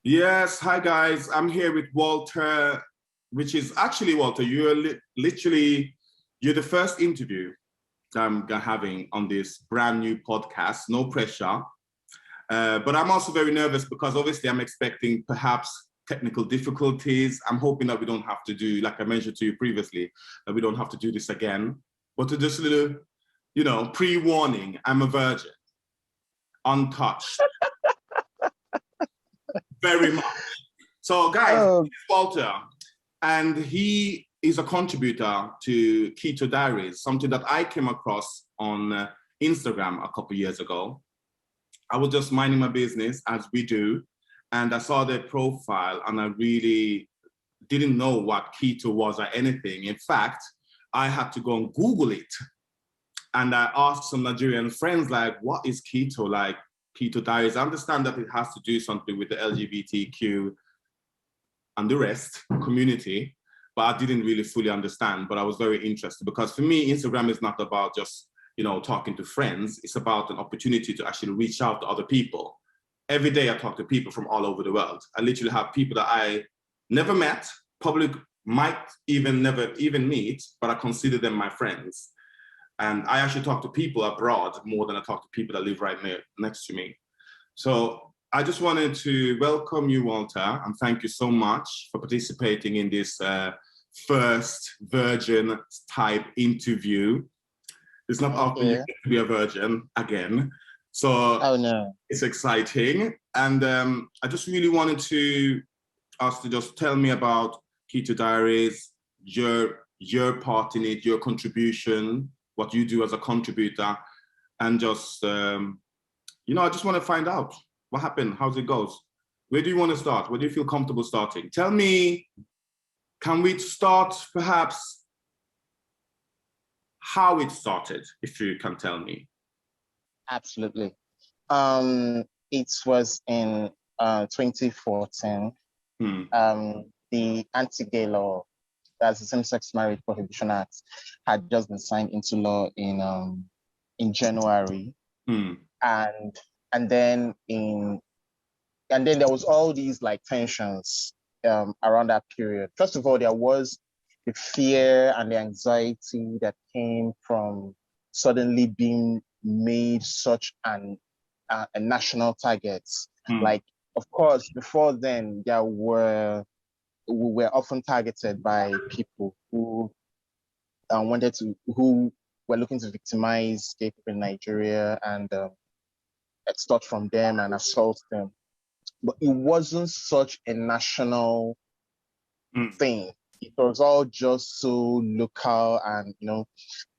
Yes, hi guys. I'm here with Walter, which is actually Walter. You're the first interview that I'm having on this brand new podcast. No pressure, but I'm also very nervous because obviously I'm expecting perhaps technical difficulties. I'm hoping that we don't have to do, like I mentioned to you previously, that we don't have to do this again. But to just a little, pre-warning. I'm a virgin, untouched, very much. So, guys, this is Walter, and he is a contributor to Kito Diaries, something that I came across on Instagram a couple of years ago. I was just minding my business, as we do, and I saw their profile, and I really didn't know what Kito was or anything. In fact, I had to go and Google it, and I asked some Nigerian friends, like, what is Kito? Like, Kito Diaries. I understand that it has to do something with the LGBTQ and the rest community, but I didn't really fully understand. But I was very interested because for me, Instagram is not about just talking to friends. It's about an opportunity to actually reach out to other people. Every day I talk to people from all over the world. I literally have people that I never met, probably might even never even meet, but I consider them my friends. And I actually talk to people abroad more than I talk to people that live right next to me. So I just wanted to welcome you, Walter, and thank you so much for participating in this first virgin type interview. It's not often you get to be a virgin again. So It's exciting. And I just really wanted to ask you to just tell me about Kito Diaries, your part in it, your contribution, what you do as a contributor, and just, I just want to find out what happened, how's it goes. Where do you want to start? Where do you feel comfortable starting? Tell me, can we start perhaps how it started, if you can tell me? Absolutely. It was in 2014. The anti-gay law, that's the Same-Sex Marriage Prohibition Act, had just been signed into law in January, and then there was all these like tensions around that period. First of all, there was the fear and the anxiety that came from suddenly being made such a national target. Like, of course, before then, we were often targeted by people who who were looking to victimize gay people in Nigeria and extort from them and assault them. But it wasn't such a national thing. It was all just so local, and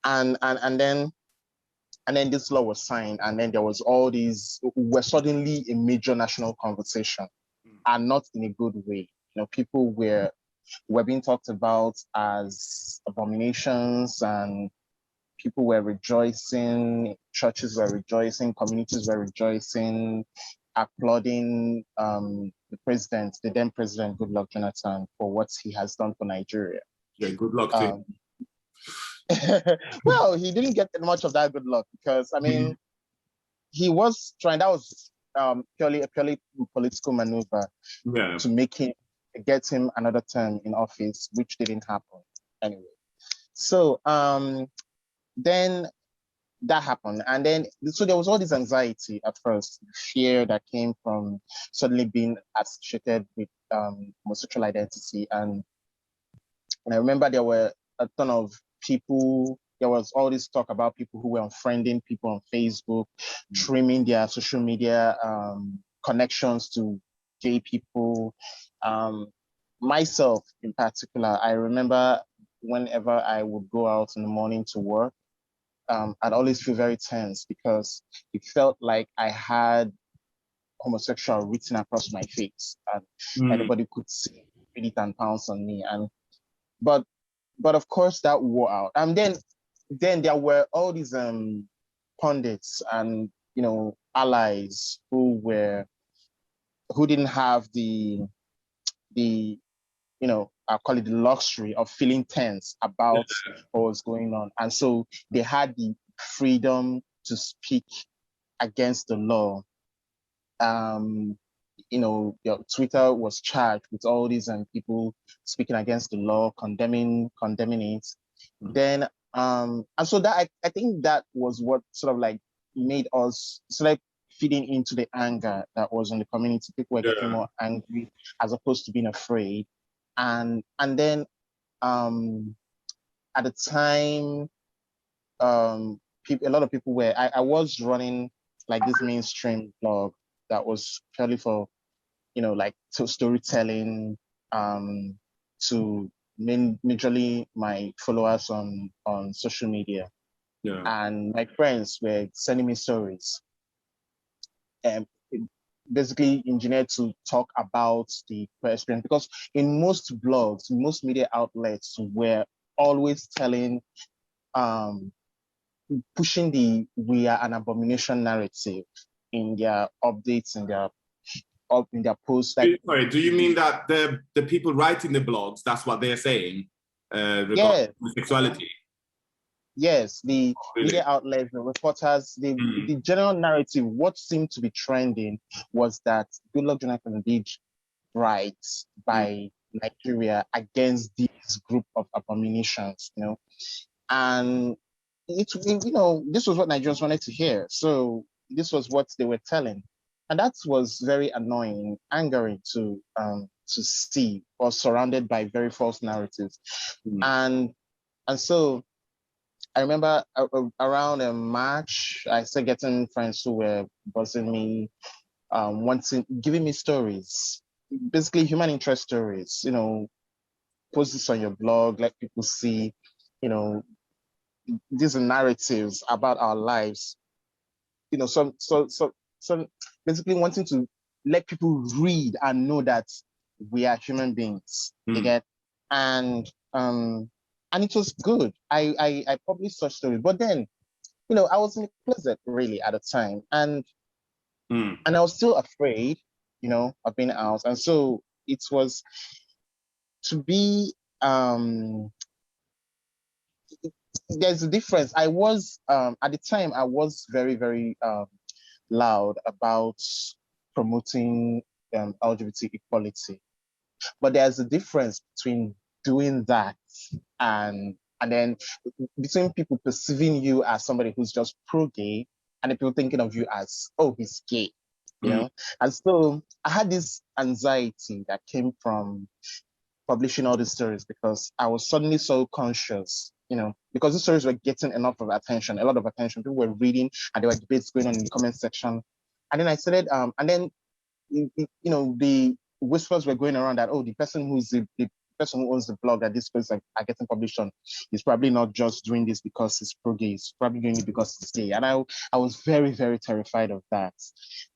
and then this law was signed, and then there was all these were suddenly a major national conversation, and not in a good way. People were being talked about as abominations, and people were rejoicing, churches were rejoicing, communities were rejoicing, applauding the then president, Goodluck Jonathan, for what he has done for Nigeria. Yeah, good luck to him. Well, he didn't get much of that good luck because, he was trying, that was purely a political maneuver to get him another term in office, which didn't happen anyway. So then that happened. And then, so there was all this anxiety at first, fear that came from suddenly being associated with homosexual identity. And I remember there were a ton of people, there was all this talk about people who were unfriending people on Facebook, trimming their social media connections to gay people. Myself in particular, I remember whenever I would go out in the morning to work, I'd always feel very tense because it felt like I had homosexual written across my face, and anybody could see it and pounce on me. But of course that wore out. And then there were all these pundits and allies who didn't have the I'll call it the luxury of feeling tense about what was going on. And so they had the freedom to speak against the law your Twitter was charged with all these people speaking against the law, condemning it. Then and so that I think that was what sort of like made us sort of feeding into the anger that was in the community. People were getting more angry as opposed to being afraid. And then at the time, a lot of people were I was running like this mainstream blog that was purely for like to storytelling, to majorly my followers on social media. And my friends were sending me stories, and basically engineered to talk about the experience, because in most blogs, most media outlets were always telling, pushing the "we are an abomination" narrative in their updates, in their posts. Like, sorry, do you mean that the people writing the blogs, that's what they're saying regarding sexuality? Yes, the media outlets, the reporters, the general narrative, what seemed to be trending was that Goodluck Jonathan did right by Nigeria against this group of abominations, and this was what Nigerians wanted to hear. So this was what they were telling, and that was very annoying, angering to see, or surrounded by very false narratives, and so I remember around March, I started getting friends who were buzzing me, giving me stories, basically human interest stories. Post this on your blog, let people see, these are narratives about our lives. So basically wanting to let people read and know that we are human beings. You get, and it was good. I published such stories, but then, I was in a closet really at the time, and I was still afraid, of being out, and so it was to be. There's a difference. I was at the time I was very, very loud about promoting LGBT equality, but there's a difference between doing that and then between people perceiving you as somebody who's just pro-gay and then people thinking of you as, oh, he's gay, And so I had this anxiety that came from publishing all these stories, because I was suddenly so conscious, because the stories were getting a lot of attention. People were reading, and there were debates going on in the comment section. And then I started, and then, the whispers were going around that, oh, the person who's the person who owns the blog that this posts are getting published on is probably not just doing this because he's pro-gay, he's probably doing it because he's gay. And I was very, very terrified of that.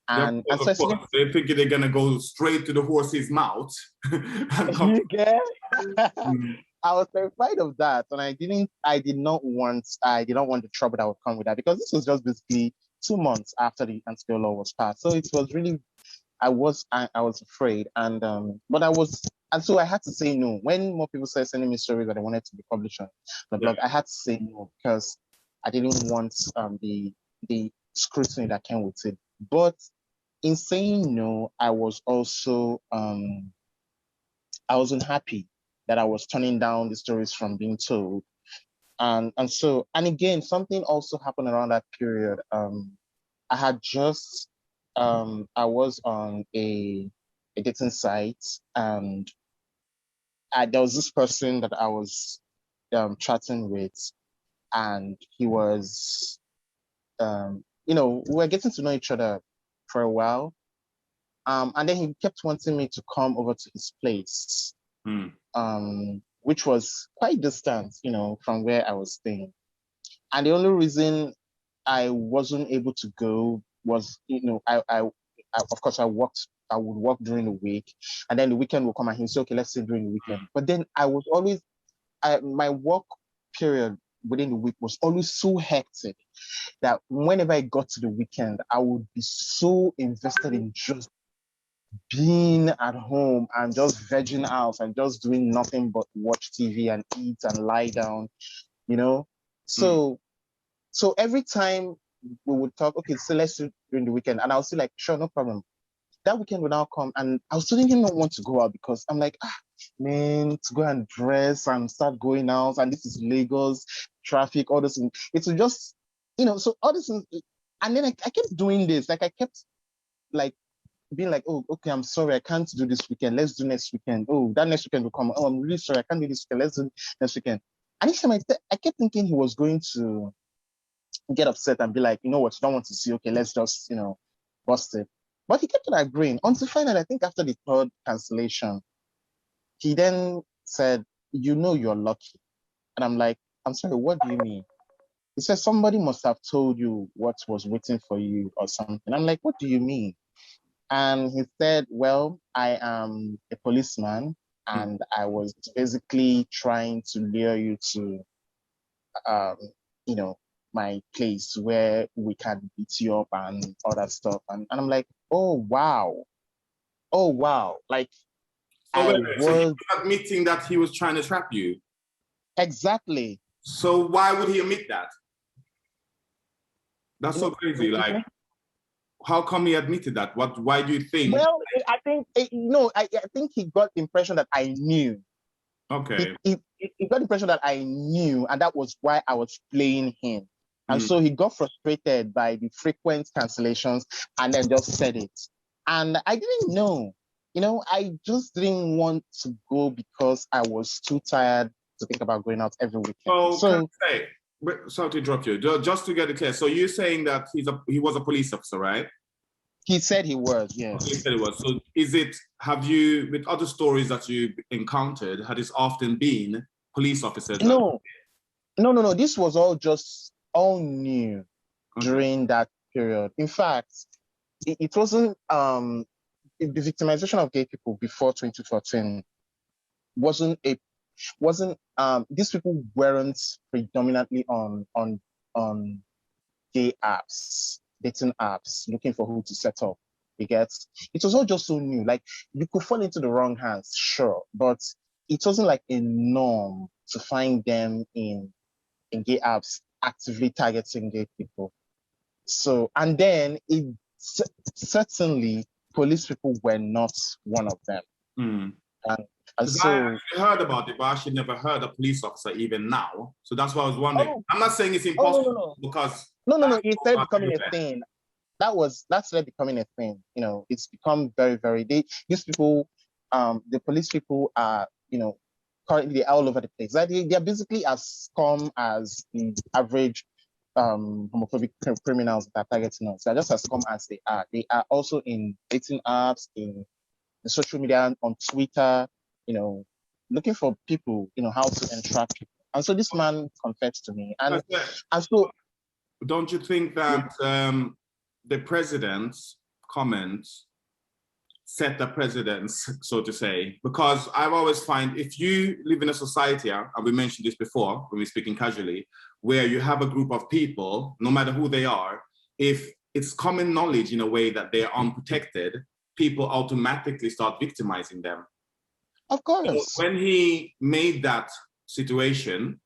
And so they're thinking they're gonna go straight to the horse's mouth. You get? I was terrified of that, and I did not want the trouble that would come with that, because this was just basically 2 months after the anti-gay law was passed. So it was really, I was afraid, and so I had to say no. When more people started sending me stories that I wanted to be published on the blog, I had to say no, because I didn't want the scrutiny that came with it. But in saying no, I was also I was unhappy that I was turning down the stories from being told. And again, something also happened around that period. I had just I was on a dating site, and there was this person that I was chatting with, and he was we were getting to know each other for a while. And then he kept wanting me to come over to his place, which was quite distant, from where I was staying. And the only reason I wasn't able to go was, I of course I would work during the week, and then the weekend will come and he'll say, okay, let's say during the weekend. But then I was always, my work period within the week was always so hectic that whenever I got to the weekend, I would be so invested in just being at home and just vegging out and just doing nothing but watch TV and eat and lie down, So every time we would talk, okay, so let's do during the weekend, and I'll say like, sure, no problem. that weekend would now come, and I was didn't not want to go out because I'm like, man, to go and dress and start going out, and this is Lagos, traffic, all this. It was just, so all this, and then I kept doing this. Like I kept like being like, oh, okay, I'm sorry, I can't do this weekend. Let's do next weekend. Oh, that next weekend will come. Oh, I'm really sorry, I can't do this weekend. Let's do next weekend. And each time I kept thinking he was going to get upset and be like, you know what, you don't want to see, okay, let's just, bust it. But he kept on agreeing until finally, I think after the third cancellation, he then said, you're lucky. And I'm like, I'm sorry, what do you mean? He said, somebody must have told you what was waiting for you or something. I'm like, what do you mean? And he said, well, I am a policeman and I was basically trying to lure you to, my place where we can beat you up and all that stuff. And I'm like, oh, wow. Oh, wow. Like, so he was admitting that he was trying to trap you? Exactly. So why would he admit that? That's so crazy. Like, how come he admitted that? Why do you think? Well, I think, I think he got the impression that I knew. Okay. He got the impression that I knew, and that was why I was playing him. And so he got frustrated by the frequent cancellations and then just said it. And I didn't know. I just didn't want to go because I was too tired to think about going out every weekend. So sorry to interrupt you. Just to get it clear. So you're saying that he was a police officer, right? He said he was, yes. He said he was. So have you, with other stories that you've encountered, had this often been police officers? No. This was all new during that period. In fact, it wasn't, the victimization of gay people before 2014 these people weren't predominantly on gay apps, dating apps, looking for who to set up. It was all just so new. Like, you could fall into the wrong hands, sure, but it wasn't like a norm to find them in gay apps actively targeting gay people. So, and then certainly police people were not one of them. And so I actually heard about it, but I actually never heard a police officer even now. So that's why I was wondering. I'm not saying it's impossible because it started becoming a thing. That started becoming a thing. It's become very, very. These people, the police people are, currently they're all over the place. Like they're basically as scum as the average homophobic criminals that are targeting us. They're just as scum as they are. They are also in dating apps, in the social media, on Twitter, looking for people, how to entrap people. And so this man confessed to me. And so don't you think that the president's comments set the precedence, so to say? Because I've always find if you live in a society, and we mentioned this before when we're speaking casually, where you have a group of people, no matter who they are, if it's common knowledge in a way that they're unprotected, people automatically start victimizing them. Of course. So when he made that situation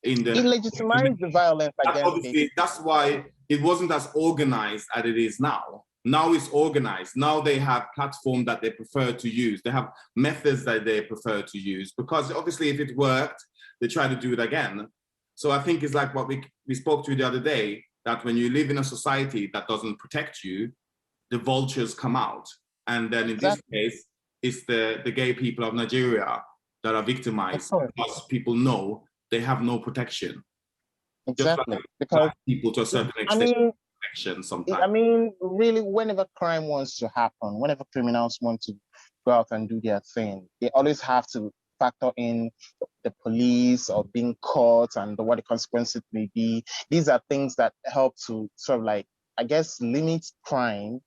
he legitimized the violence against it. That's why it wasn't as organized as it is now. Now it's organized. Now they have platforms that they prefer to use. They have methods that they prefer to use because obviously if it worked, they try to do it again. So I think it's like what we spoke to the other day, that when you live in a society that doesn't protect you, the vultures come out. And then in this case, it's the gay people of Nigeria that are victimized because people know they have no protection. Exactly. Like because people to a certain extent protection sometimes. Really, whenever crime wants to happen, whenever criminals want to go out and do their thing, they always have to factor in the police or being caught and what the consequences may be. These are things that help to sort of like, I guess, limit crime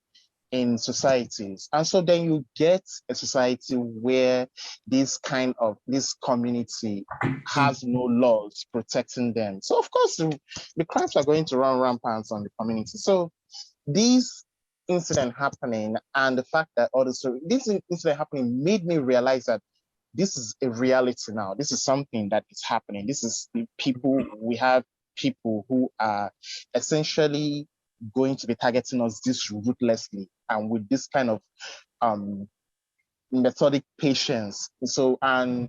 in societies. And so then you get a society where this community has no laws protecting them. So of course the crimes are going to run rampant on the community. So this incident happening and the fact that this incident happening made me realize that this is a reality now. This is something that is happening. We have people who are essentially going to be targeting us this ruthlessly. and with this kind of methodic patience. So and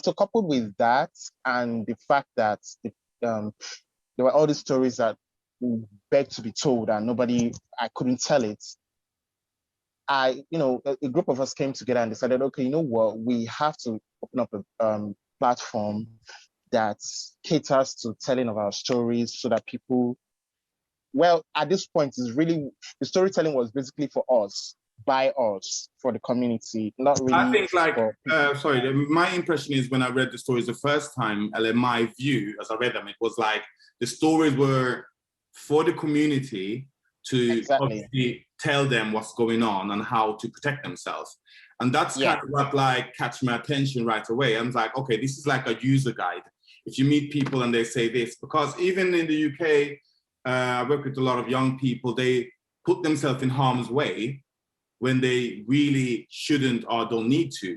so coupled with that, and the fact that there were all these stories that begged to be told, and I couldn't tell it. A group of us came together and decided, okay, you know what, we have to open up a platform that caters to telling of our stories, so that people, well, at this point, is really, the storytelling was basically for us, by us, for the community, not really. I think, like, my impression is, when I read the stories the first time, my view as I read them, it was like the stories were for the community to obviously tell them what's going on and how to protect themselves. And that's kind of what like catch my attention right away. I'm like, okay, this is like a user guide. If you meet people and they say this, because even in the UK, I work with a lot of young people, they put themselves in harm's way when they really shouldn't or don't need to.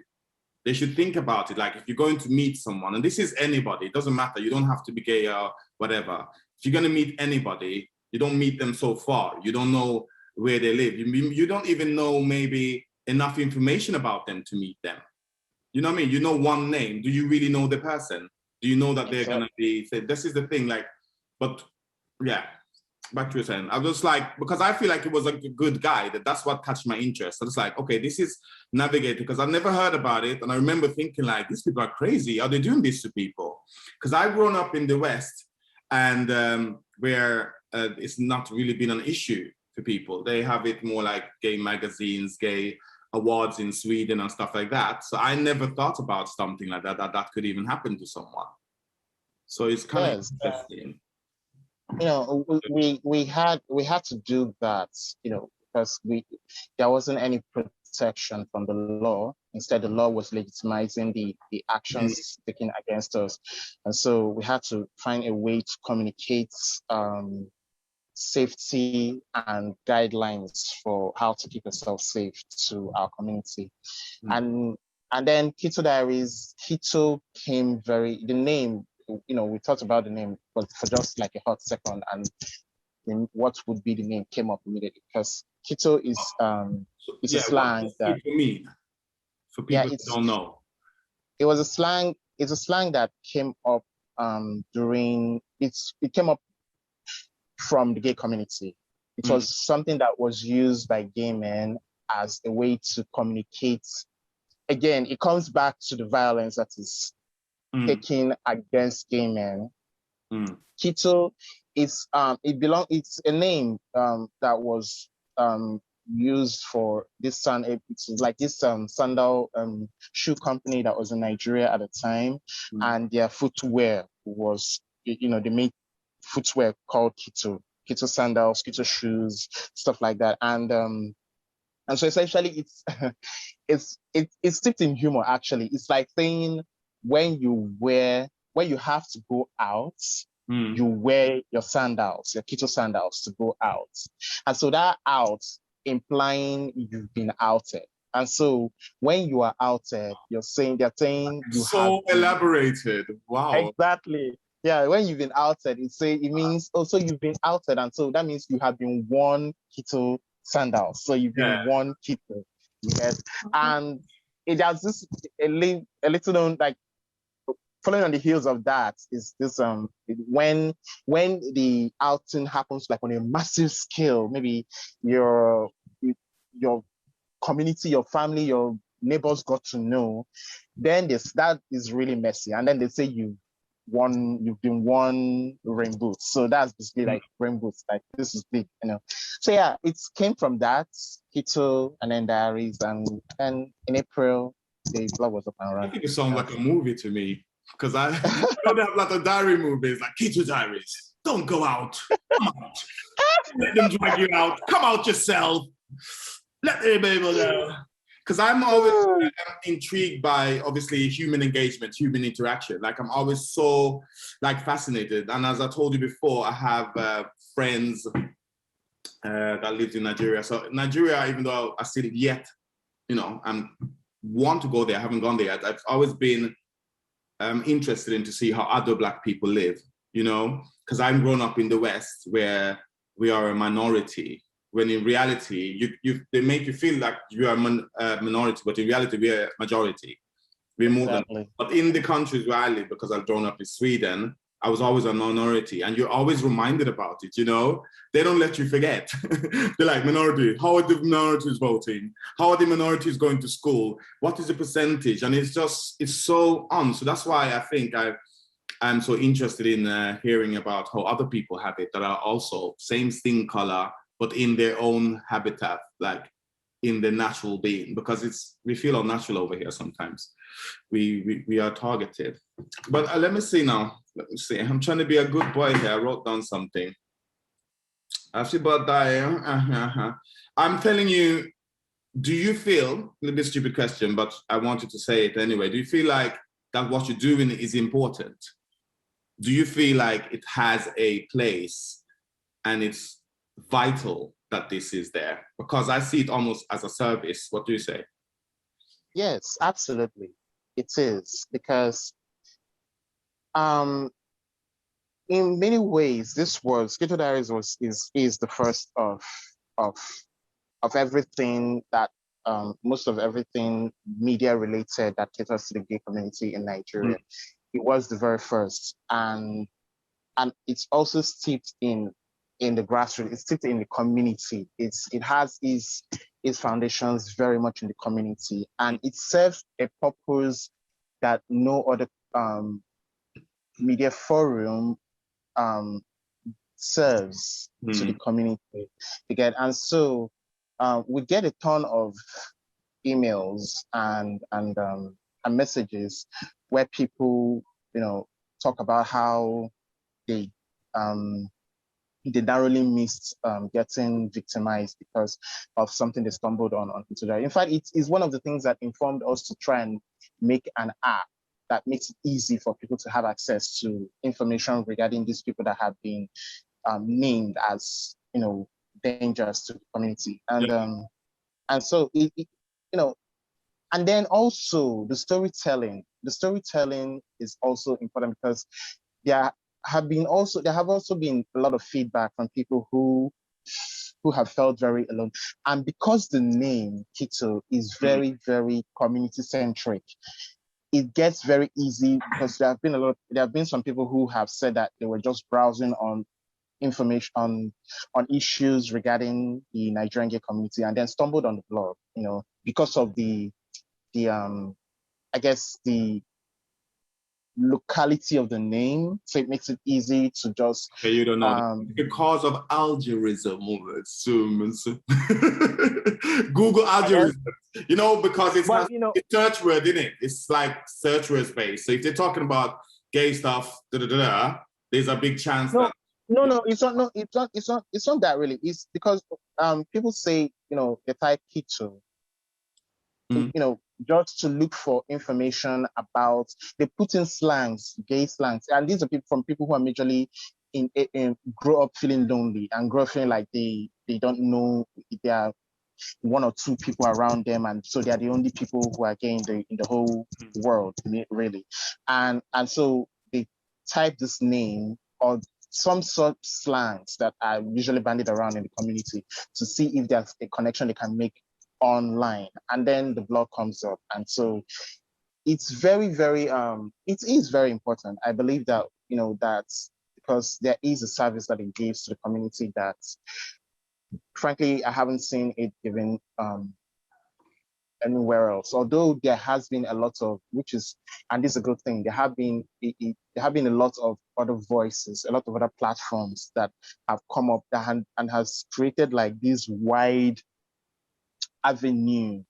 They should think about it. Like, if you're going to meet someone, and this is anybody, it doesn't matter, you don't have to be gay or whatever. If you're going to meet anybody, you don't meet them so far. You don't know where they live. You don't even know maybe enough information about them to meet them. You know what I mean? You know one name. Do you really know the person? Do you know that they're going to be, this is the thing, like, but yeah, back to your saying. I was like, because I feel like it was a good guide. That's what catch my interest. I was like, okay, this is Navigator, because I've never heard about it. And I remember thinking, like, these people are crazy. Are they doing this to people? Because I've grown up in the West, and where it's not really been an issue for people. They have it more like gay magazines, gay awards in Sweden and stuff like that. So I never thought about something like that could even happen to someone. So it's kind of interesting. We had to do that, because there wasn't any protection from the law. Instead, the law was legitimizing the actions taken against us. And so we had to find a way to communicate safety and guidelines for how to keep ourselves safe to our community. And then Kito Diaries, Kito came the name, we talked about the name, but for just like a hot second, and then what would be the name came up immediately, because Kito is a slang that for people who don't know. It's a slang that came up it came up from the gay community. It was something that was used by gay men as a way to communicate. Again, it comes back to the violence that is taken against gay men. Kito is it's a name that was used for this it's like this sandal shoe company that was in Nigeria at the time, and their footwear was, they made footwear called Kito sandals, Kito shoes, stuff like that, and so essentially it's steeped in humor. Actually, it's like saying when you have to go out, you wear your sandals, your Kito sandals, to go out, and so that out implying you've been outed. And so when you are outed, they're saying you so elaborated. Wow. Exactly. Yeah, when you've been outed, it means also you've been outed, and so that means you have been worn Kito sandals. So you've been worn Kito. Yes. And it has this a little known, like, following on the heels of that is this when the outing happens like on a massive scale, maybe your community, your family, your neighbors got to know, then that is really messy. And then they say you've been worn rain boots. So that's basically like rain boots, like this is big, So yeah, it came from that, Kito, and then Diaries, and in April the blog was up and running. I think it sounds like a movie to me, because I don't have a lot of diary movies like Kito Diaries. Don't go out. Come out. Let them drag you out. Come out yourself. Let them be able to. Because I'm always intrigued by, obviously, human engagement, human interaction. Like, I'm always so, like, fascinated. And as I told you before, I have friends that lived in Nigeria. So Nigeria, even though I still yet, I want to go there, I haven't gone there yet. I've always been interested in to see how other Black people live, because I'm grown up in the West, where we are a minority. when in reality, they make you feel like you are a minority, but in reality, we are a majority. We're more than. But in the countries where I live, because I've grown up in Sweden, I was always a minority, and you're always reminded about it, you know? They don't let you forget. They're like, minority, how are the minorities voting? How are the minorities going to school? What is the percentage? And it's so on. So that's why I think I'm so interested in hearing about how other people have it that are also same skin color, but in their own habitat, like in the natural being, because we feel unnatural over here sometimes. We are targeted. But let me see now. Let me see. I'm trying to be a good boy here. I wrote down something. Actually, about that, I'm telling you, do you feel, a little bit stupid question, but I wanted to say it anyway. Do you feel like that what you're doing is important? Do you feel like it has a place and it's vital that this is there? Because I see it almost as a service. What do you say? Yes, absolutely. It is, because in many ways, Kito Diaries is the first of everything that most of everything media related that caters to the gay community in Nigeria. It was the very first, and it's also steeped in the grassroots. It's steeped in the community. It has its foundations very much in the community, and it serves a purpose that no other media forum serves to the community. Again, and so we get a ton of emails and messages where people, talk about how they narrowly missed getting victimized because of something they stumbled on Kito Diaries. In fact, it is one of the things that informed us to try and make an app that makes it easy for people to have access to information regarding these people that have been named as, dangerous to the community. And so and then also the storytelling. The storytelling is also important because there have also been a lot of feedback from people who have felt very alone. And because the name Kito is very, very community centric, it gets very easy, because there have been some people who have said that they were just browsing on information on issues regarding the Nigerian gay community and then stumbled on the blog, because of the I guess the locality of the name, so it makes it easy to just you don't know because of algorithm. Google algorithm, because it's search word, isn't it? It's like search word based. So if they're talking about gay stuff, there's a big chance that it's not that really. It's because people say, they type Kito, just to look for information about, they put in slangs, gay slangs, and these are people who are majorly in grow up feeling lonely and grow up feeling like they don't know if there are one or two people around them, and so they are the only people who are gay in the whole world, really. And so they type this name or some sort of slangs that are usually bandied around in the community to see if there's a connection they can make online, and then the blog comes up. And so it's very, very it is very important. I believe that that's because there is a service that it gives to the community that frankly I haven't seen it given anywhere else, although there has been a lot of, and this is a good thing, there have been a lot of other voices, a lot of other platforms that have come up and has created like this wide avenue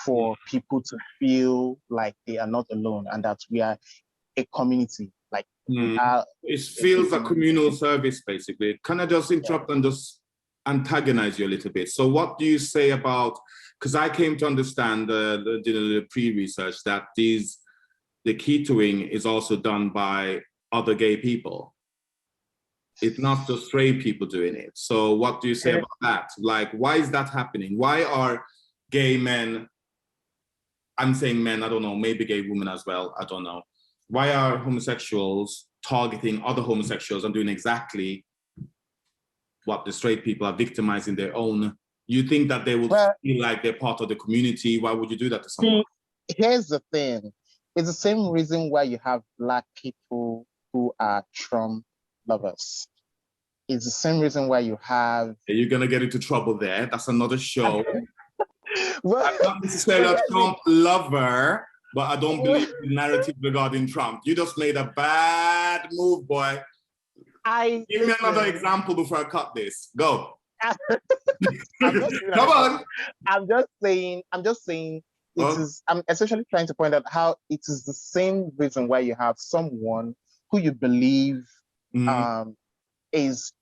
for people to feel like they are not alone and that we are a community. Like it feels a communal service, basically. Can I just interrupt and just antagonize you a little bit? So what do you say about, because I came to understand the pre-research that the Kitoing is also done by other gay people. It's not just straight people doing it. So what do you say about that? Like, why is that happening? Why are gay men, I'm saying men, I don't know, maybe gay women as well, I don't know. Why are homosexuals targeting other homosexuals and doing exactly what the straight people are victimizing their own, you think that they would feel like they're part of the community? Why would you do that to someone? Here's the thing. It's the same reason why you have Black people who are Trump lovers. It's the same reason why you have... You're going to get into trouble there. That's another show. I'm not necessarily a Trump lover, but I don't believe the narrative regarding Trump. You just made a bad move, boy. Give me another example before I cut this. Go. Come on. I'm just saying I'm essentially trying to point out how it is the same reason why you have someone who you believe is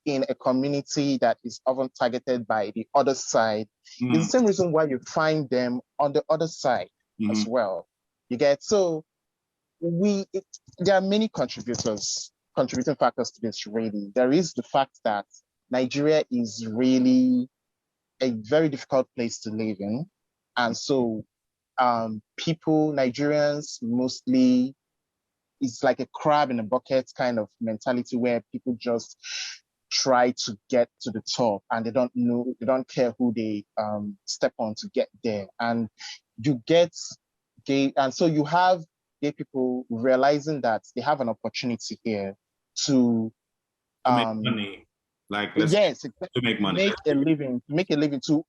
in a community that is often targeted by the other side. It's the same reason why you find them on the other side as well. You get, so there are many contributing factors to this really. There is the fact that Nigeria is really a very difficult place to live in. And so Nigerians mostly, it's like a crab in a bucket kind of mentality where people just try to get to the top and they don't care who they step on to get there. And you get gay, and so you have gay people realizing that they have an opportunity here to make money. Like to make money, make a living, to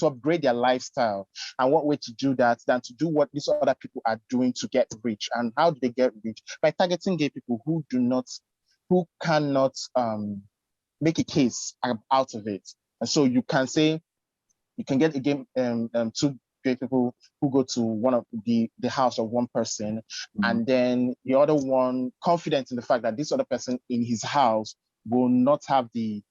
upgrade their lifestyle. And what way to do that than to do what these other people are doing to get rich? And how do they get rich? By targeting gay people who cannot make a case out of it. And so you can say, you can get two gay people who go to one of the house of one person, and then the other one confident in the fact that this other person in his house will not have the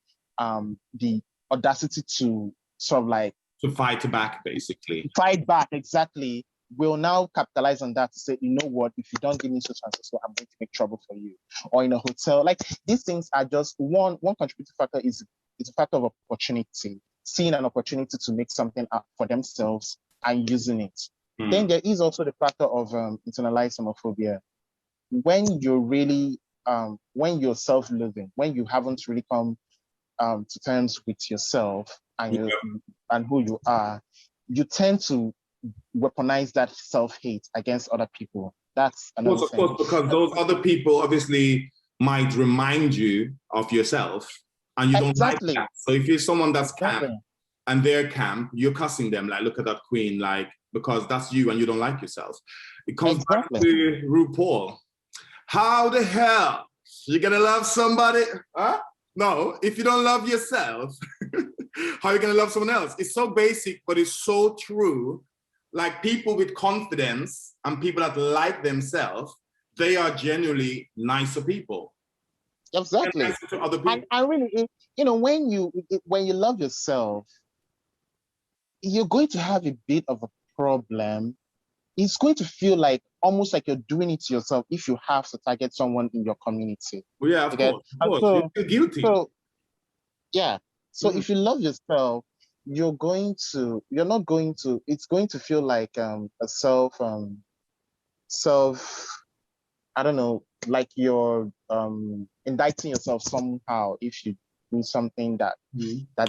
audacity to sort of like to fight back, basically. Fight back, exactly. Will now capitalize on that to say, you know what, if you don't give me so so, I'm going to make trouble for you. Or in a hotel, like these things are just one contributing factor is a factor of opportunity, seeing an opportunity to make something up for themselves and using it. Then there is also the factor of internalized homophobia. When you're really when you're self-loathing, when you haven't really come to terms with yourself and and who you are, you tend to weaponize that self-hate against other people. That's another thing. Of course, because those other people obviously might remind you of yourself, and you don't like that. So if you're someone that's camp and they're camp, you're cussing them like, look at that queen, like, because that's you and you don't like yourself. It comes back to RuPaul. How the hell you gonna love somebody? Huh? No, if you don't love yourself, how are you gonna love someone else? It's so basic, but it's so true. Like people with confidence and people that like themselves, they are genuinely nicer people. Exactly. Nicer to other people. And really, you know, when you love yourself, you're going to have a bit of a problem. It's going to feel like almost like you're doing it to yourself if you have to target someone in your community. Well, yeah, of course. So, you're guilty. So, yeah. So if you love yourself, it's going to feel like a I don't know, like you're indicting yourself somehow if you do something that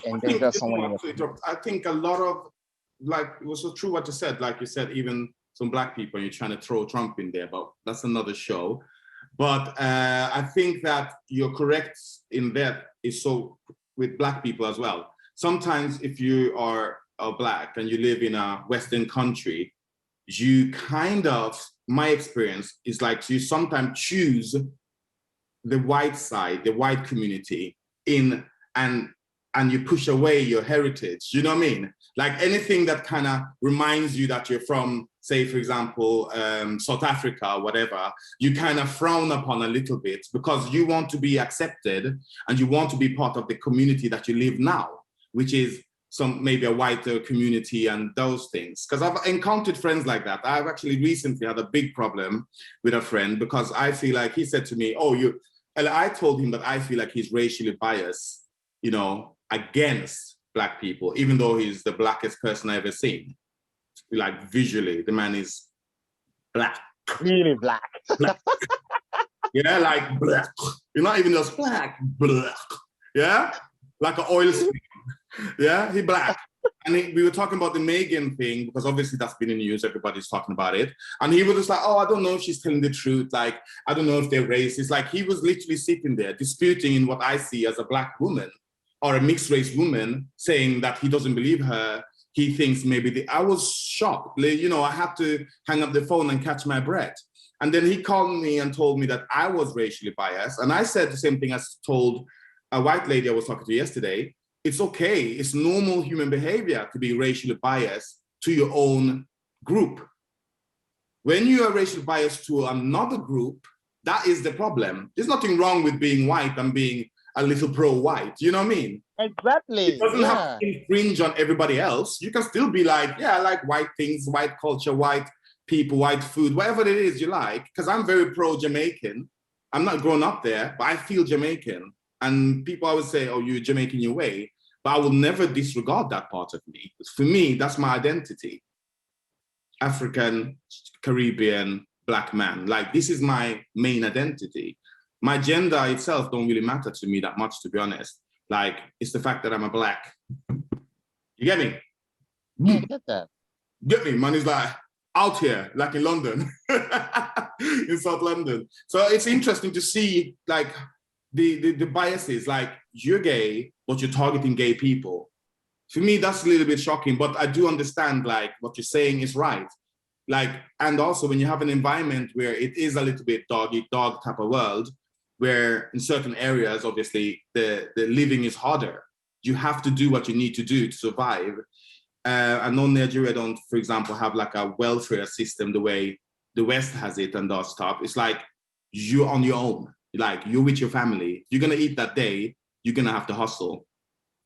endangers someone. I think a lot of, like, it was so true what you said, like you said, even some Black people, you're trying to throw Trump in there, but that's another show. But I think that you're correct in that is so with Black people as well. Sometimes if you are Black and you live in a Western country, you kind of, my experience is like you sometimes choose the white side, the white community and you push away your heritage, you know what I mean? Like anything that kind of reminds you that you're from, say, for example, South Africa, whatever, you kind of frown upon a little bit because you want to be accepted and you want to be part of the community that you live now, which is maybe a whiter community and those things. Because I've encountered friends like that. I've actually recently had a big problem with a friend because I feel like he said to me, and I told him that I feel like he's racially biased, you know, against Black people, even though he's the Blackest person I've ever seen. Like visually, the man is Black. Really Black. Black. Yeah, like Black. You're not even just Black. Yeah, like an oil slick. Yeah, he black. And we were talking about the Megan thing, because obviously that's been in the news, everybody's talking about it. And he was just like, oh, I don't know if she's telling the truth. Like, I don't know if they're racist. Like, he was literally sitting there disputing in what I see as a black woman or a mixed race woman, saying that he doesn't believe her. He thinks maybe I was shocked. You know, I had to hang up the phone and catch my breath. And then he called me and told me that I was racially biased. And I said the same thing as told a white lady I was talking to yesterday. It's okay. It's normal human behavior to be racially biased to your own group. When you are racially biased to another group, that is the problem. There's nothing wrong with being white and being a little pro-white. You know what I mean? Exactly. It doesn't have to infringe on everybody else. You can still be like, yeah, I like white things, white culture, white people, white food, whatever it is you like. Because I'm very pro-Jamaican. I'm not grown up there, but I feel Jamaican. And people always say, oh, you're Jamaican your way. But I will never disregard that part of me. For me, that's my identity. African, Caribbean, black man. Like, this is my main identity. My gender itself don't really matter to me that much, to be honest. Like, it's the fact that I'm a black. You get me? Yeah, I get that. Get me, man. It's like out here, like in London, in South London. So it's interesting to see, like, the biases, like, you're gay, but you're targeting gay people. For me, that's a little bit shocking, but I do understand, like, what you're saying is right. Like, and also when you have an environment where it is a little bit dog-eat-dog type of world, where in certain areas, obviously, the living is harder. You have to do what you need to do to survive. I know Nigeria don't, for example, have like a welfare system the way the West has it and that stuff. It's like you're on your own. Like, you're with your family. You're going to eat that day. You're going to have to hustle.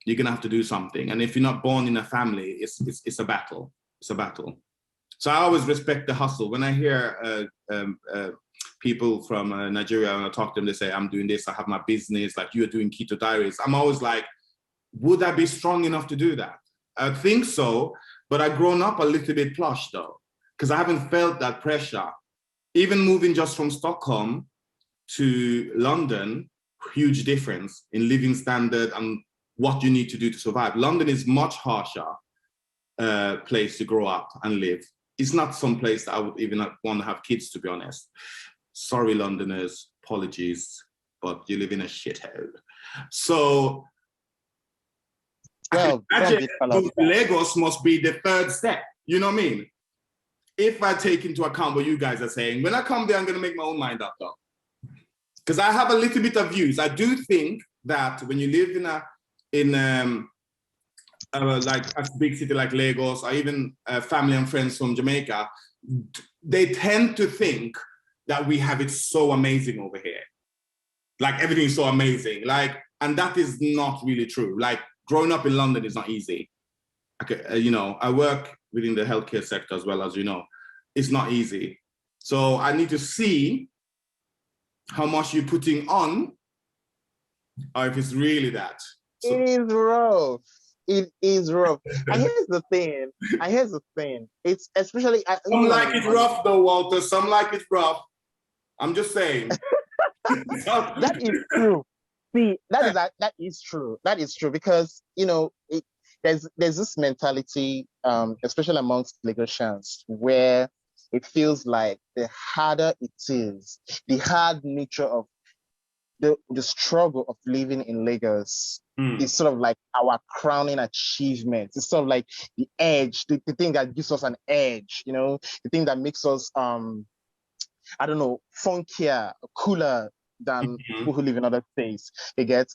You're going to have to do something. And if you're not born in a family, it's a battle. It's a battle. So I always respect the hustle. When I hear people from Nigeria, when I talk to them, they say, I'm doing this, I have my business, like you're doing Kito Diaries. I'm always like, would I be strong enough to do that? I think so, but I've grown up a little bit plush though, because I haven't felt that pressure. Even moving just from Stockholm to London, huge difference in living standard and what you need to do to survive. London is much harsher place to grow up and live. It's not some place that I would even want to have kids, to be honest. Sorry, Londoners, apologies, but you live in a shithole. So well, I can imagine Lagos must be the third step. You know what I mean? If I take into account what you guys are saying, when I come there, I'm going to make my own mind up though. Because I have a little bit of views. I do think that when you live in like a big city like Lagos, or even family and friends from Jamaica, they tend to think that we have it so amazing over here. Like, everything is so amazing. Like, and that is not really true. Like, growing up in London is not easy. Okay, you know, I work within the healthcare sector as well, as you know. It's not easy. So I need to see how much you're putting on, or if it's really that. So, it is rough. It is rough. And here's the thing. It's especially... Some like it rough though, Walter. Some like it rough. I'm just saying. That is true. See, that is true. That is true, because, you know, there's this mentality, especially amongst Lagosians, where it feels like the harder it is, the hard nature of the struggle of living in Lagos is sort of like our crowning achievement. It's sort of like the edge, the thing that gives us an edge, you know, the thing that makes us, I don't know, funkier, cooler than people who live in other states. You get?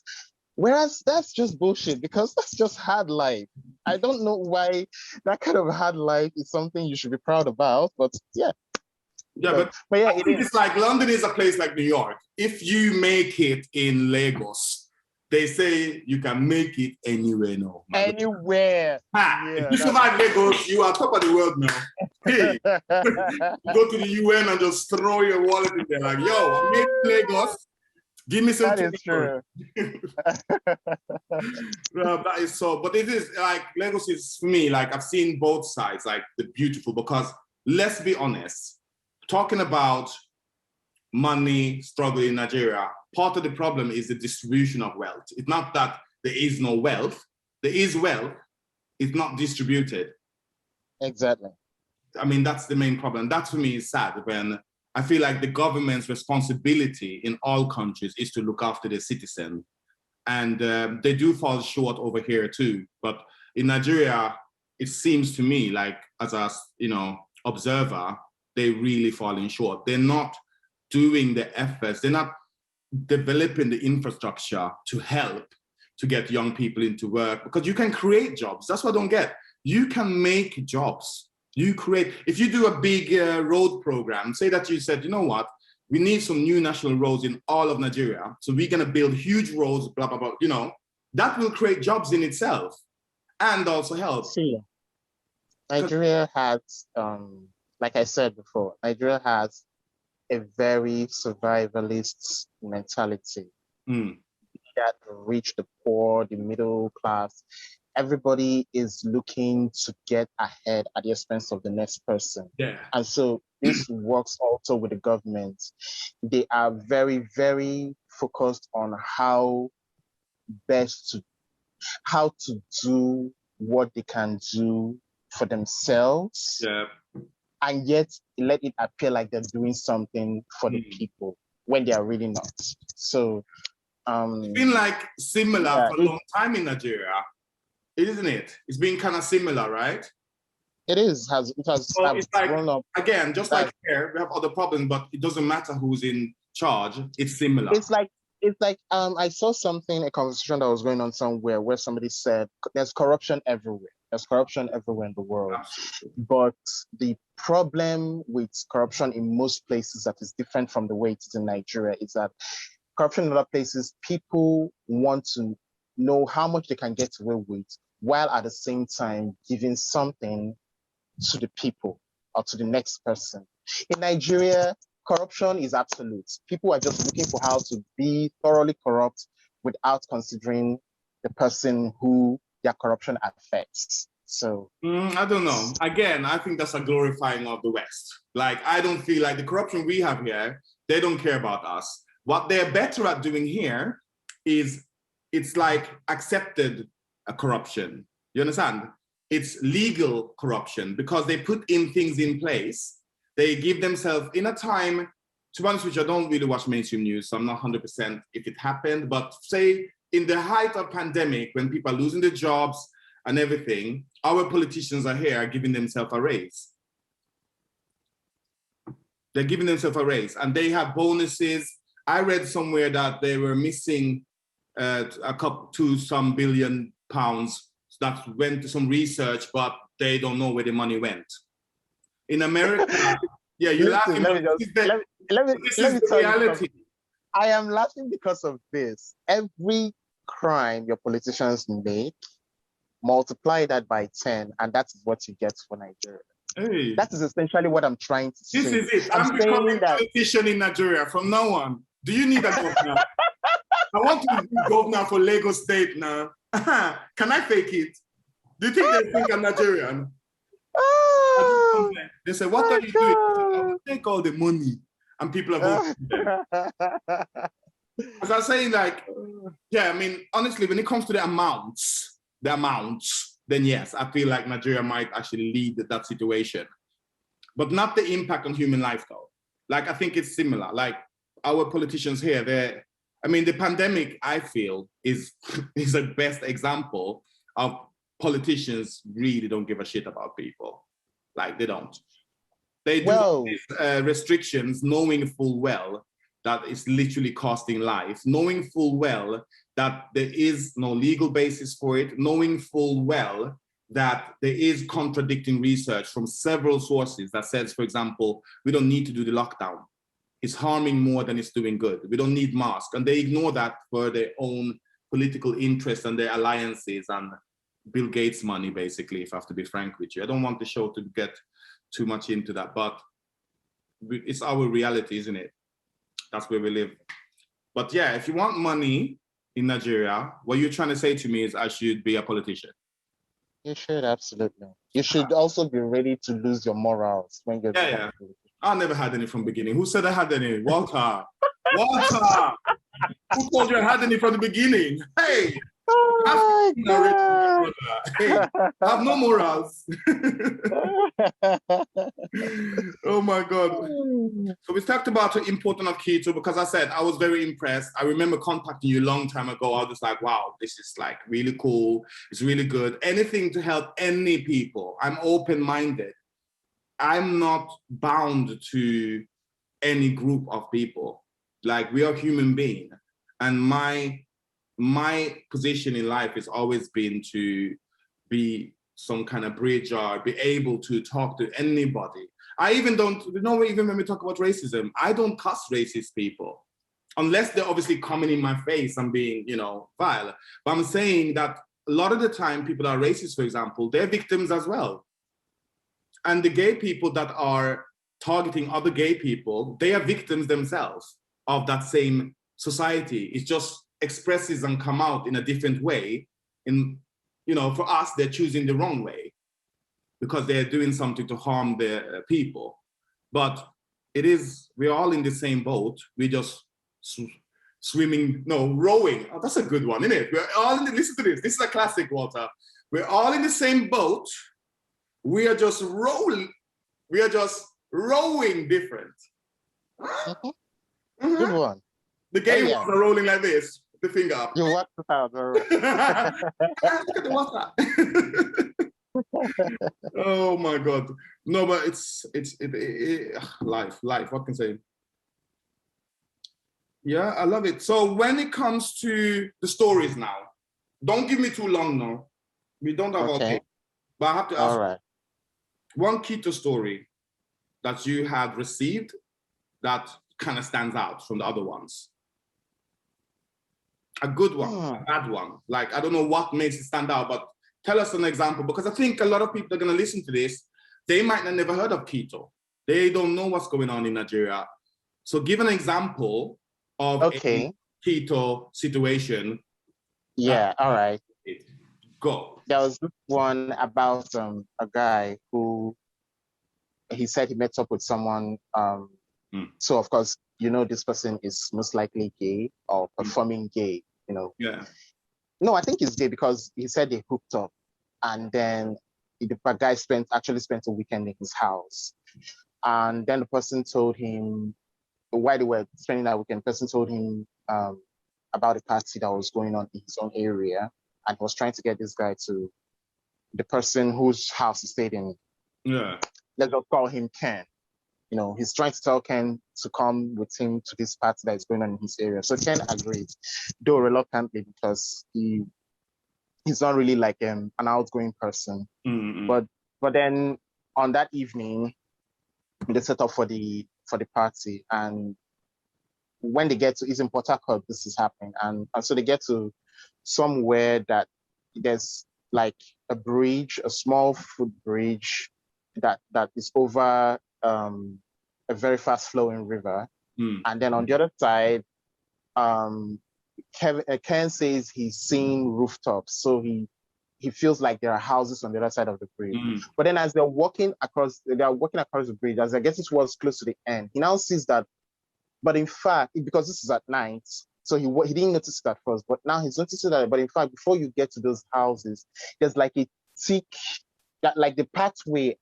Whereas that's just bullshit, because that's just hard life. I don't know why that kind of hard life is something you should be proud about, but yeah. Yeah, but yeah, it's like London is a place like New York. If you make it in Lagos, they say you can make it anywhere now. Anywhere. Yeah, if you survive Lagos, you are top of the world now. Hey, you go to the UN and just throw your wallet in there like, yo, I made Lagos. Give me some. That is true. That is so, but it is like, Lagos is, for me, like, I've seen both sides, like the beautiful, because let's be honest, talking about money struggle in Nigeria, part of the problem is the distribution of wealth. It's not that there is no wealth. There is wealth. It's not distributed. Exactly. I mean, that's the main problem. That for me is sad when I feel like the government's responsibility in all countries is to look after their citizens. And they do fall short over here too. But in Nigeria, it seems to me like, as a observer, they're really falling short. They're not doing the efforts. They're not developing the infrastructure to help to get young people into work, because you can create jobs. That's what I don't get. You can make jobs. You create, if you do a big road program, say that you said, you know what, we need some new national roads in all of Nigeria. So we're going to build huge roads, blah, blah, blah. That will create jobs in itself and also help. See, Nigeria has, like I said before, Nigeria has a very survivalist mentality. That reach the poor, the middle class. Everybody is looking to get ahead at the expense of the next person. Yeah. And so this works also with the government. They are very, very focused on how to do what they can do for themselves. Yeah. And yet let it appear like they're doing something for the people when they are really not. So it's been like similar for a long time in Nigeria, isn't it? It's been kind of similar, right? It is. It has so it's like, grown up. Again, just like here, we have other problems, but it doesn't matter who's in charge. It's similar. It's like I saw a conversation that was going on somewhere where somebody said there's corruption everywhere. There's corruption everywhere in the world. Absolutely. But the problem with corruption in most places that is different from the way it is in Nigeria is that corruption in other places, people want to know how much they can get away with, while at the same time giving something to the people or to the next person. In Nigeria, corruption is absolute. People are just looking for how to be thoroughly corrupt without considering the person who their corruption affects. So I don't know. Again, I think that's a glorifying of the West. Like, I don't feel like the corruption we have here, they don't care about us. What they're better at doing here is it's like accepted corruption. You understand? It's legal corruption because they put in things in place. They give themselves in a time, to be honest with you, I don't really watch mainstream news, so I'm not 100% if it happened, but say in the height of pandemic, when people are losing their jobs and everything, our politicians are here giving themselves a raise. They're giving themselves a raise and they have bonuses. I read somewhere that they were missing some billion pounds that went to some research, but they don't know where the money went. In America, yeah, you're laughing. This is the reality. I am laughing because of this. Every crime your politicians make, multiply that by 10, and that's what you get for Nigeria. Hey. That is essentially what I'm trying to say. This is it. I'm becoming a politician in Nigeria from now on. Do you need a governor? I want to be governor for Lagos State now. Can I fake it? Do you think they think I'm Nigerian? They say, what are you doing? I will take all the money. And people are voting them. As I was saying, like, yeah, I mean, honestly, when it comes to the amounts, then yes, I feel like Nigeria might actually lead that situation. But not the impact on human life, though. Like, I think it's similar. Like, our politicians here, the pandemic, I feel, is the best example of politicians really don't give a shit about people. Like, they don't. They do these restrictions knowing full well that it's literally costing life, knowing full well that there is no legal basis for it, knowing full well that there is contradicting research from several sources that says, for example, we don't need to do the lockdown. It's harming more than it's doing good. We don't need masks. And they ignore that for their own political interests and their alliances and Bill Gates money, basically, if I have to be frank with you. I don't want the show to get too much into that, but it's our reality, isn't it? That's where we live. But yeah, if you want money in Nigeria, what you're trying to say to me is I should be a politician. You should, absolutely. You should also be ready to lose your morals when you're I never had any from the beginning. Who said I had any? Walter. Walter! Who told you I had any from the beginning? Hey, Oh my hey, have no morals. Oh my God. So we talked about the importance of Kito because I said I was very impressed. I remember contacting you a long time ago. I was like, wow, this is like really cool. It's really good. Anything to help any people. I'm open-minded. I'm not bound to any group of people. Like we are human beings. And my position in life has always been to be some kind of bridge or be able to talk to anybody. I even don't, even when we talk about racism, I don't cuss racist people unless they're obviously coming in my face and being, vile. But I'm saying that a lot of the time people are racist, for example, they're victims as well. And the gay people that are targeting other gay people, they are victims themselves of that same society. It just expresses and come out in a different way. For us, they're choosing the wrong way because they're doing something to harm their people. But we're all in the same boat. We just rowing. Oh, that's a good one, isn't it? We're all listen to this. This is a classic, Walter. We're all in the same boat. We are just rolling. We are just rowing different. Mm-hmm. Good one. The gay ones are rolling like this, the finger up. You watch the house, all right. Look at the water. Oh my God. No, but it's life. What can I say? Yeah, I love it. So when it comes to the stories now, don't give me too long now. We don't have all day. But I have to ask one Kito story that you have received that kind of stands out from the other ones. A good one, a bad one. Like, I don't know what makes it stand out, but tell us an example, because I think a lot of people are going to listen to this. They might have never heard of Kito. They don't know what's going on in Nigeria. So give an example of a Kito situation. Yeah, all right. Go. There was this one about a guy who he said he met up with someone. So of course, this person is most likely gay or performing gay, Yeah. No, I think he's gay because he said they hooked up, and then the guy actually spent a weekend in his house. And then the person told him, while they were spending that weekend, the person told him about a party that was going on in his own area, and he was trying to get this guy to the person whose house he stayed in. Yeah. Let's just call him Ken. He's trying to tell Ken to come with him to this party that is going on in his area. So Ken agreed, though reluctantly, because he's not really like an outgoing person. Mm-hmm. But then on that evening, they set up for the party, and when they get to, it's in Port Harcourt, this is happening, and so they get to somewhere that there's like a bridge, a small footbridge that is over a very fast flowing river. And then on the other side, Ken says he's seeing rooftops. So he feels like there are houses on the other side of the bridge. But then as they're walking across the bridge, as they're getting towards close to the end, he now sees that, but in fact, because this is at night, so he didn't notice it at first, but now he's noticing that, but in fact, before you get to those houses, there's like a thick, like the pathway